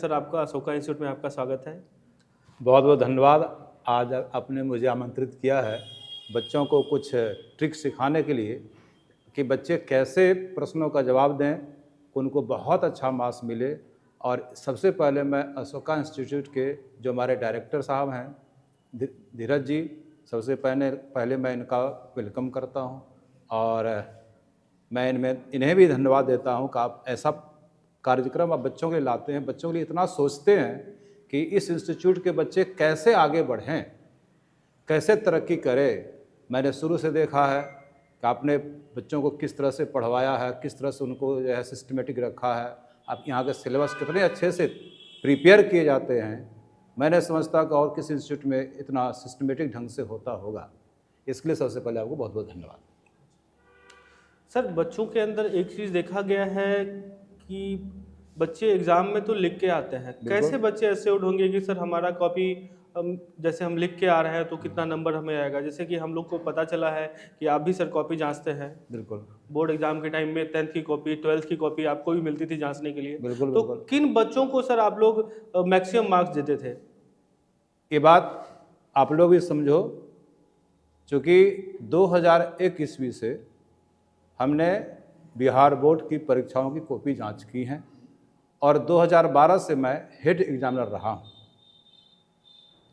Sir, आपका Ashoka institute में आपका स्वागत है। बहुत बहुत धन्यवाद। आज आपने मुझे आमंत्रित किया है बच्चों को कुछ ट्रिक सिखाने के लिए कि बच्चे कैसे प्रश्नों का जवाब दें, उनको बहुत अच्छा मार्क्स मिले। और सबसे पहले मैं अशोका इंस्टीट्यूट के जो हमारे डायरेक्टर साहब हैं धीरज जी, सबसे पहले मैं इनका वेलकम करता हूं। और मैं इन्हें भी धन्यवाद देता हूं कि आप ऐसा कार्यक्रम आप बच्चों के लिए लाते हैं, बच्चों के लिए इतना सोचते हैं कि इस इंस्टीट्यूट के बच्चे कैसे आगे बढ़ें, कैसे तरक्की करें। मैंने शुरू से देखा है कि आपने बच्चों को किस तरह से पढ़वाया है, किस तरह से उनको जो है सिस्टमेटिक रखा है। आप यहाँ के सिलेबस कितने अच्छे से प्रिपेयर किए जाते हैं। मैंने समझता कि और किसी इंस्टीट्यूट में इतना सिस्टमेटिक ढंग से होता होगा। इसके लिए सबसे पहले आपको बहुत बहुत धन्यवाद। सर, बच्चों के अंदर एक चीज़ देखा गया है कि बच्चे एग्ज़ाम में तो लिख के आते हैं। कैसे बच्चे ऐसे होंगे कि सर हमारा कॉपी जैसे हम लिख के आ रहे हैं तो कितना नंबर हमें आएगा। जैसे कि हम लोग को पता चला है कि आप भी सर कॉपी जांचते हैं। बिल्कुल। बोर्ड एग्जाम के टाइम में 10th की कॉपी, 12th की कॉपी आपको भी मिलती थी जांचने के लिए। बिल्कुल तो बिल्कुल। किन बच्चों को सर आप लोग मैक्सिमम मार्क्स देते थे? ये बात आप लोग भी समझो, चूँकि 2001 ईस्वी से हमने बिहार बोर्ड की परीक्षाओं की कॉपी जांच की हैं और 2012 से मैं हेड एग्जामिनर रहा हूं।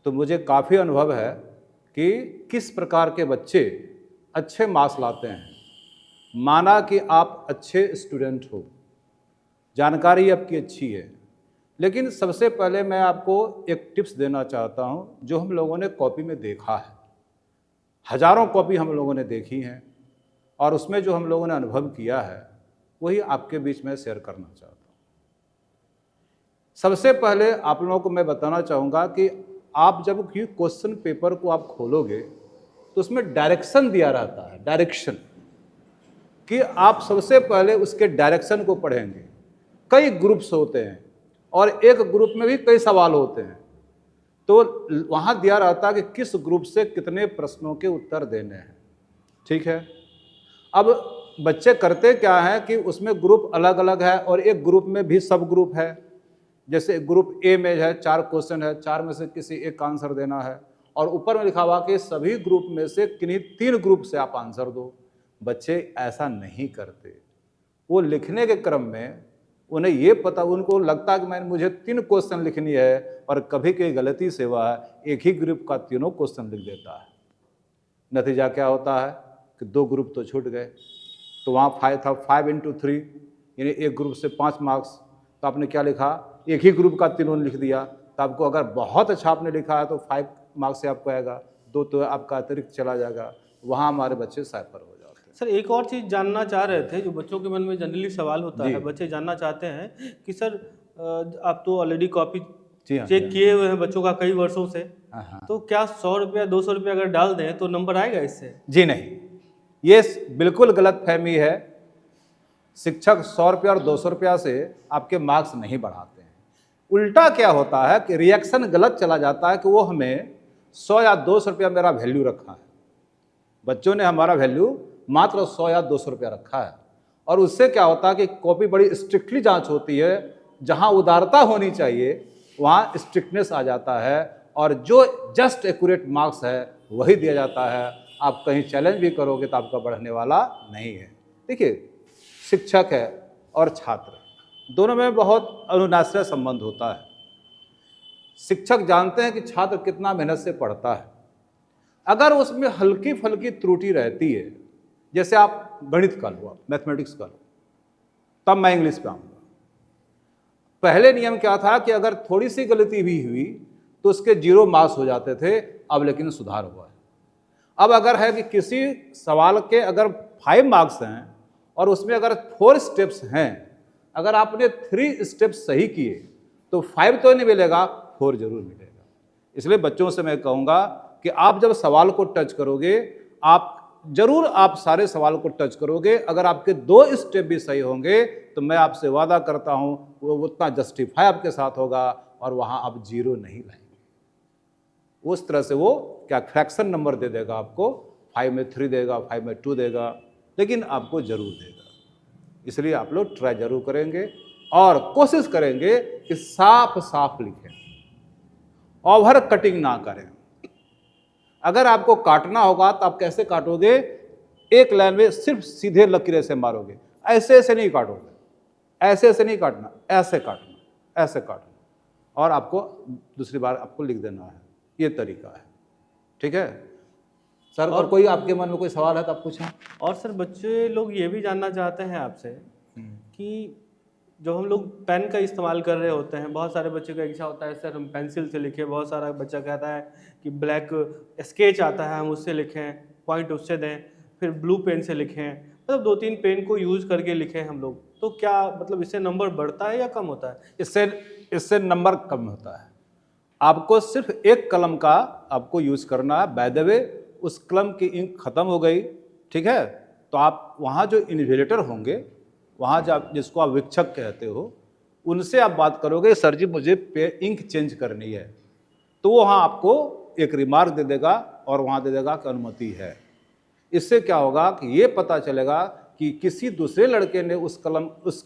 तो मुझे काफ़ी अनुभव है कि किस प्रकार के बच्चे अच्छे मार्क्स लाते हैं। माना कि आप अच्छे स्टूडेंट हो, जानकारी आपकी अच्छी है, लेकिन सबसे पहले मैं आपको एक टिप्स देना चाहता हूं जो हम लोगों ने कॉपी में देखा है। हजारों कॉपी हम लोगों ने देखी हैं और उसमें जो हम लोगों ने अनुभव किया है वही आपके बीच में शेयर करना चाहता हूँ। सबसे पहले आप लोगों को मैं बताना चाहूँगा कि आप जब क्वेश्चन पेपर को आप खोलोगे तो उसमें डायरेक्शन दिया रहता है, डायरेक्शन, कि आप सबसे पहले उसके डायरेक्शन को पढ़ेंगे। कई ग्रुप्स होते हैं और एक ग्रुप में भी कई सवाल होते हैं, तो वहाँ दिया रहता है कि किस ग्रुप से कितने प्रश्नों के उत्तर देने हैं। ठीक है। अब बच्चे करते क्या है कि उसमें ग्रुप अलग अलग है और एक ग्रुप में भी सब ग्रुप है। जैसे ग्रुप ए में है 4 क्वेश्चन है, 4 में से किसी एक का आंसर देना है और ऊपर में लिखा हुआ कि सभी ग्रुप में से किन्हीं 3 ग्रुप से आप आंसर दो। बच्चे ऐसा नहीं करते। वो लिखने के क्रम में उन्हें ये पता, उनको लगता है कि मुझे 3 क्वेश्चन लिखनी है और कभी कभी गलती से वह एक ही ग्रुप का तीनों क्वेश्चन लिख देता है। नतीजा क्या होता है कि 2 ग्रुप तो छूट गए। तो वहाँ 5 था, 5 into 3 यानी एक ग्रुप से 5 मार्क्स। तो आपने क्या लिखा, एक ही ग्रुप का तीनों लिख दिया। तो आपको अगर बहुत अच्छा आपने लिखा है तो 5 मार्क्स से आपको आएगा, 2 तो आपका अतिरिक्त चला जाएगा। वहाँ हमारे बच्चे साइफर हो जाते हैं। सर, एक और चीज़ जानना चाह रहे थे, जो बच्चों के मन में जनरली सवाल होता है। बच्चे जानना चाहते हैं कि सर आप तो ऑलरेडी कॉपी चेक किए हुए हैं बच्चों का कई वर्षों से, तो क्या 100 रुपया 200 रुपया अगर डाल दें तो नंबर आएगा इससे? जी नहीं, ये बिल्कुल गलत फहमी है। शिक्षक 100 रुपया और 200 रुपया से आपके मार्क्स नहीं बढ़ाते हैं। उल्टा क्या होता है कि रिएक्शन गलत चला जाता है कि वो हमें 100 या 200 रुपया मेरा वैल्यू रखा है। बच्चों ने हमारा वैल्यू मात्र 100 या 200 रुपया रखा है और उससे क्या होता है कि कॉपी बड़ी स्ट्रिक्टली जांच होती है। जहां उदारता होनी चाहिए वहां स्ट्रिक्टनेस आ जाता है और जो जस्ट एक्यूरेट मार्क्स है वही दिया जाता है। आप कहीं चैलेंज भी करोगे तो आपका बढ़ने वाला नहीं है। देखिए, शिक्षक है और छात्र दोनों में बहुत अनुनाश्रय संबंध होता है। शिक्षक जानते हैं कि छात्र कितना मेहनत से पढ़ता है। अगर उसमें हल्की फल्की त्रुटि रहती है, जैसे आप गणित का लो, मैथमेटिक्स का लो, तब मैं इंग्लिश पे आऊँगा। पहले नियम क्या था कि अगर थोड़ी सी गलती भी हुई तो उसके 0 मार्क्स हो जाते थे। अब लेकिन सुधार हुआ है। अब अगर है कि किसी सवाल के अगर 5 मार्क्स हैं और उसमें अगर 4 स्टेप्स हैं, अगर आपने 3 स्टेप्स सही किए तो 5 तो नहीं मिलेगा, 4 जरूर मिलेगा। इसलिए बच्चों से मैं कहूँगा कि आप जब सवाल को टच करोगे, आप सारे सवाल को टच करोगे। अगर आपके 2 स्टेप भी सही होंगे तो मैं आपसे वादा करता हूं वो उतना जस्टिफाई आपके साथ होगा और वहां आप 0 नहीं लाएंगे। उस तरह से वो क्या फ्रैक्शन नंबर दे देगा आपको, 5 में 3 देगा, 5 में 2 देगा, लेकिन आपको जरूर देगा। इसलिए आप लोग ट्राई जरूर करेंगे। और कोशिश करेंगे कि साफ साफ लिखें, ओवर कटिंग ना करें। अगर आपको काटना होगा तो आप कैसे काटोगे? एक लाइन में सिर्फ सीधे लकीरें से मारोगे, ऐसे ऐसे नहीं काटोगे, ऐसे ऐसे नहीं काटना, ऐसे काटना, ऐसे काटना, और आपको दूसरी बार आपको लिख देना है। ये तरीका है, ठीक है सर। और कोई आपके मन में कोई सवाल है तो आप पूछें। और सर बच्चे लोग ये भी जानना चाहते हैं आपसे कि जब हम लोग पेन का इस्तेमाल कर रहे होते हैं, बहुत सारे बच्चों का इच्छा होता है सर हम पेंसिल से लिखें, बहुत सारा बच्चा कहता है कि ब्लैक स्केच आता है हम उससे लिखें, पॉइंट उससे दें, फिर ब्लू पेन से लिखें, मतलब 2-3 पेन को यूज़ करके लिखें हम लोग, तो क्या मतलब इससे नंबर बढ़ता है या कम होता है? इससे नंबर कम होता है। आपको सिर्फ एक कलम का आपको यूज करना है। बाय द वे उस कलम की इंक खत्म हो गई, ठीक है, तो आप वहाँ जो इन्विजिलेटर होंगे, वहाँ जब जिसको आप वीक्षक कहते हो, उनसे आप बात करोगे सर जी मुझे इंक चेंज करनी है, तो वो वहाँ आपको एक रिमार्क दे देगा और वहाँ दे देगा कि अनुमति है। इससे क्या होगा कि ये पता चलेगा कि किसी दूसरे लड़के ने उस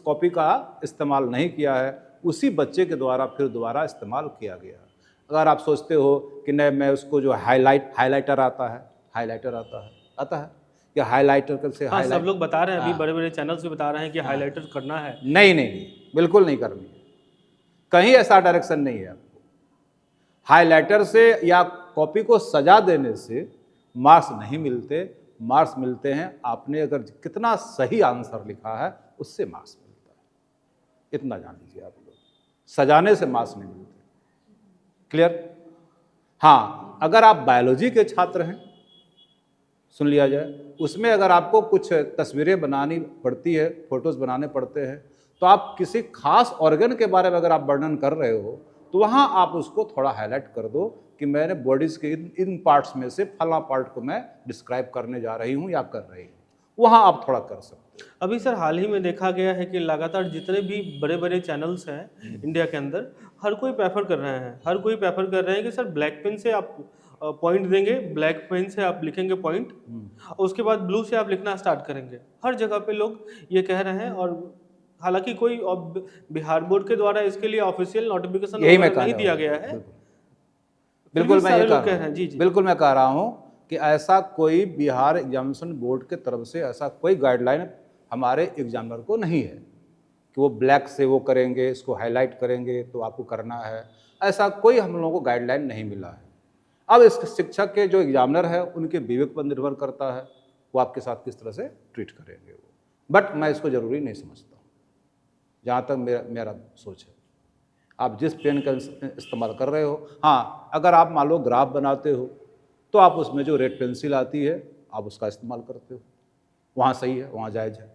कॉपी का इस्तेमाल नहीं किया है, उसी बच्चे के द्वारा फिर दोबारा इस्तेमाल किया गया। अगर आप सोचते हो कि नहीं मैं उसको जो हाइलाइटर आता है कि हाइलाइटर से हाँ, सब हाईलाइट, लोग बता रहे हैं, अभी बड़े बड़े चैनल्स भी बता रहे हैं कि हाइलाइटर करना है। नहीं, बिल्कुल नहीं करनी है, कहीं ऐसा डायरेक्शन नहीं है। आपको हाइलाइटर से या कॉपी को सजा देने से मार्क्स नहीं मिलते। मार्क्स मिलते हैं आपने अगर कितना सही आंसर लिखा है उससे मार्क्स मिलता है। इतना जान लीजिए आप लोग, सजाने से मार्क्स नहीं मिलते। क्लियर? हाँ, अगर आप बायोलॉजी के छात्र हैं, सुन लिया जाए, उसमें अगर आपको कुछ तस्वीरें बनानी पड़ती है, फोटोज बनाने पड़ते हैं, तो आप किसी खास ऑर्गन के बारे में अगर आप वर्णन कर रहे हो तो वहाँ आप उसको थोड़ा हाईलाइट कर दो कि मैंने बॉडीज के इन पार्ट्स में से फला पार्ट को मैं डिस्क्राइब करने जा रही हूँ या कर रही हूँ, वहाँ आप थोड़ा कर सकते हो। अभी सर हाल ही में देखा गया है कि लगातार जितने भी बड़े बड़े चैनल्स हैं इंडिया के अंदर, हर कोई प्रेफर कर रहे हैं, हर कोई प्रेफर कर रहे हैं कि सर ब्लैक पेन से आप पॉइंट देंगे, ब्लैक पेन से आप लिखेंगे पॉइंट, उसके बाद ब्लू से आप लिखना स्टार्ट करेंगे। हर जगह पे लोग ये कह रहे हैं, और हालांकि कोई बिहार बोर्ड के द्वारा इसके लिए ऑफिशियल नोटिफिकेशन यही मैं नहीं दिया गया है, बिल्कुल फिर भी मैं सारे ये लोग कह कह रहा रहे हैं। जी हूँ, जी, बिल्कुल मैं कह रहा हूँ कि ऐसा कोई बिहार एग्जामिनेशन बोर्ड के तरफ से ऐसा कोई गाइडलाइन हमारे एग्जामिनर को नहीं है कि वो ब्लैक से वो करेंगे, इसको हाईलाइट करेंगे तो आपको करना है। ऐसा कोई हम लोगों को गाइडलाइन नहीं मिला है। अब इस शिक्षक के जो एग्जामिनर है उनके विवेक पर निर्भर करता है वो आपके साथ किस तरह से ट्रीट करेंगे वो, बट मैं इसको ज़रूरी नहीं समझता हूँ, जहाँ तक मेरा सोच है। आप जिस पेन का इस्तेमाल कर रहे हो, हाँ, अगर आप मान लो ग्राफ बनाते हो तो आप उसमें जो रेड पेंसिल आती है आप उसका इस्तेमाल करते हो, वहाँ सही है, वहाँ जायज़ है,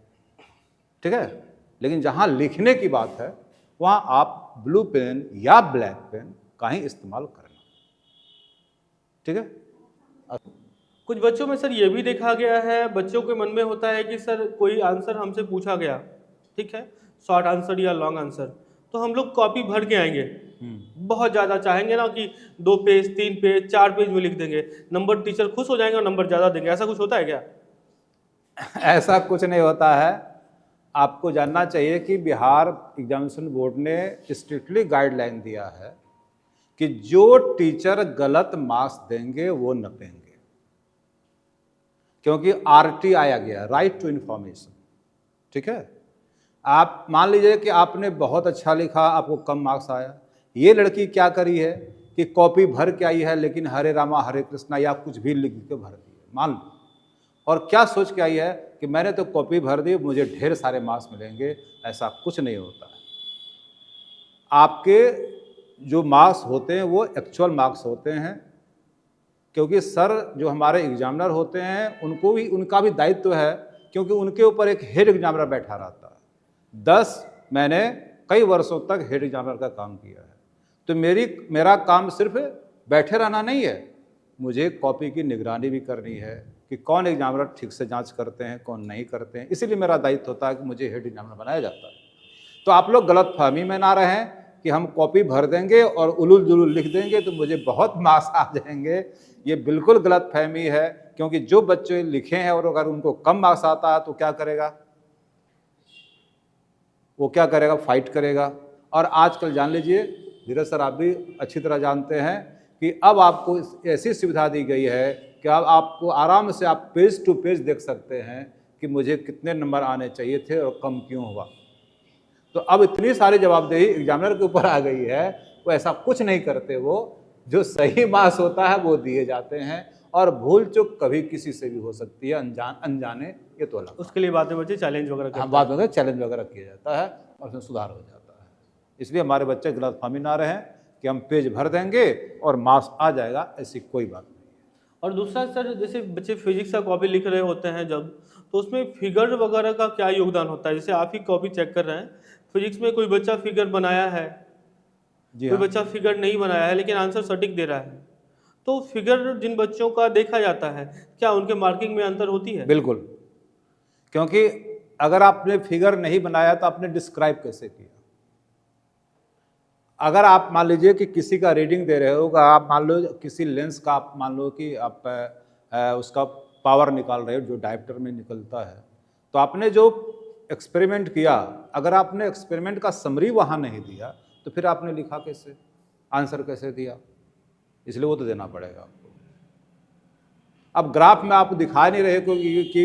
ठीक है। लेकिन जहाँ लिखने की बात है वहाँ आप ब्लू पेन या ब्लैक पेन का ही इस्तेमाल करना, ठीक है। कुछ बच्चों में सर ये भी देखा गया है, बच्चों के मन में होता है कि सर कोई आंसर हमसे पूछा गया, ठीक है, शॉर्ट आंसर या लॉन्ग आंसर, तो हम लोग कॉपी भर के आएंगे, बहुत ज़्यादा चाहेंगे ना कि 2 पेज 3 पेज 4 पेज में लिख देंगे, नंबर टीचर खुश हो जाएंगे और नंबर ज़्यादा देंगे। ऐसा कुछ होता है क्या? ऐसा कुछ नहीं होता है। आपको जानना चाहिए कि बिहार एग्जामिनेशन बोर्ड ने स्ट्रिक्टली गाइडलाइन दिया है कि जो टीचर गलत मार्क्स देंगे वो नपेंगे, क्योंकि आरटी आया गया, राइट टू इंफॉर्मेशन, ठीक है। आप मान लीजिए कि आपने बहुत अच्छा लिखा, आपको कम मार्क्स आया, ये लड़की क्या करी है कि कॉपी भर के आई है लेकिन हरे रामा हरे कृष्णा या कुछ भी लिख के भर दी है, मान लो, और क्या सोच के आई है कि मैंने तो कॉपी भर दी मुझे ढेर सारे मार्क्स मिलेंगे। ऐसा कुछ नहीं होता है। आपके जो मार्क्स होते हैं वो एक्चुअल मार्क्स होते हैं, क्योंकि सर जो हमारे एग्जामिनर होते हैं उनका भी दायित्व है, क्योंकि उनके ऊपर एक हेड एग्जामिनर बैठा रहता है। मैंने कई वर्षों तक हेड एग्जामिनर का काम किया है, तो मेरा काम सिर्फ बैठे रहना नहीं है, मुझे कॉपी की निगरानी भी करनी है कि कौन एग्जामिनर ठीक से जांच करते हैं कौन नहीं करते हैं। इसीलिए मेरा दायित्व होता है कि मुझे हेड एग्जामिनर बनाया जाता है। तो आप लोग गलत फहमी में ना रहें कि हम कॉपी भर देंगे और उलूल जुलूल लिख देंगे तो मुझे बहुत मार्क्स आ जाएंगे। ये बिल्कुल गलत फहमी है, क्योंकि जो बच्चे लिखे हैं और अगर उनको कम मार्क्स आता है तो क्या करेगा? वो क्या करेगा, फाइट करेगा। और आजकल जान लीजिए, धीरज सर आप भी अच्छी तरह जानते हैं कि अब आपको ऐसी सुविधा दी गई है कि अब आपको आराम से आप पेज टू पेज देख सकते हैं कि मुझे कितने नंबर आने चाहिए थे और कम क्यों हुआ। तो अब इतनी सारी जवाबदेही एग्जामिनर के ऊपर आ गई है, वो ऐसा कुछ नहीं करते, वो जो सही मार्क्स होता है वो दिए जाते हैं, और भूल चूक कभी किसी से भी हो सकती है, अनजाने, ये तो अलग। उसके लिए बाद में बच्चे चैलेंज वगैरह करते हाँ, बाद में चैलेंज वगैरह किया जाता है और उसमें सुधार हो जाता है। इसलिए हमारे बच्चे गलतफहमी ना रहें कि हम पेज भर देंगे और मार्क्स आ जाएगा, ऐसी कोई बात नहीं। और दूसरा सर, जैसे बच्चे फिजिक्स का कॉपी लिख रहे होते हैं जब, तो उसमें फिगर वगैरह का क्या योगदान होता है? जैसे आप ही कॉपी चेक कर रहे हैं, फिजिक्स में कोई बच्चा फिगर बनाया है, जी कोई हाँ, बच्चा फिगर नहीं बनाया है लेकिन आंसर सटीक दे रहा है, तो फिगर जिन बच्चों का देखा जाता है, क्या उनके मार्किंग में अंतर होती है? बिल्कुल। क्योंकि अगर आपने फिगर नहीं बनाया तो आपने डिस्क्राइब कैसे किया? अगर आप मान लीजिए कि किसी का रीडिंग दे रहे हो, आप मान लो किसी लेंस का, आप मान लो कि आप उसका पावर निकाल रहे हो जो डायोप्टर में निकलता है, तो आपने जो एक्सपेरिमेंट किया, अगर आपने एक्सपेरिमेंट का समरी वहाँ नहीं दिया तो फिर आपने लिखा कैसे, आंसर कैसे दिया? इसलिए वो तो देना पड़ेगा आपको। अब ग्राफ में आप दिखा नहीं रहे कि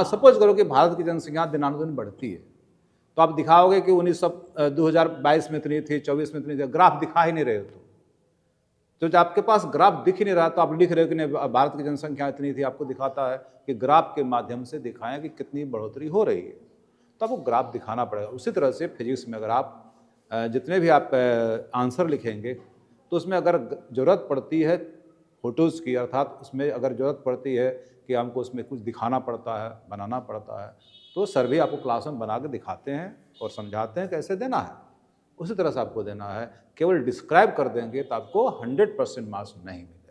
सपोज करो कि भारत की जनसंख्या दिनानुदिन बढ़ती है, तो आप दिखाओगे कि 2022 में इतनी थी, 24 में इतनी थी, ग्राफ दिखा ही नहीं रहे हो। तो जब आपके पास ग्राफ दिख ही नहीं रहा तो आप लिख रहे हो कि नहीं भारत की जनसंख्या इतनी थी, आपको दिखाता है कि ग्राफ के माध्यम से दिखाएं कि कितनी बढ़ोतरी हो रही है, तो आपको ग्राफ दिखाना पड़ेगा। उसी तरह से फिजिक्स में अगर आप जितने भी आप आंसर लिखेंगे तो उसमें अगर ज़रूरत पड़ती है फोटोज़ की, अर्थात उसमें अगर ज़रूरत पड़ती है कि हमको उसमें कुछ दिखाना पड़ता है, बनाना पड़ता है, तो सर भी आपको क्लास में बना के दिखाते हैं और समझाते हैं कैसे देना है, उसी तरह से आपको देना है। केवल डिस्क्राइब कर देंगे तो आपको 100% मार्क्स नहीं मिलेंगे।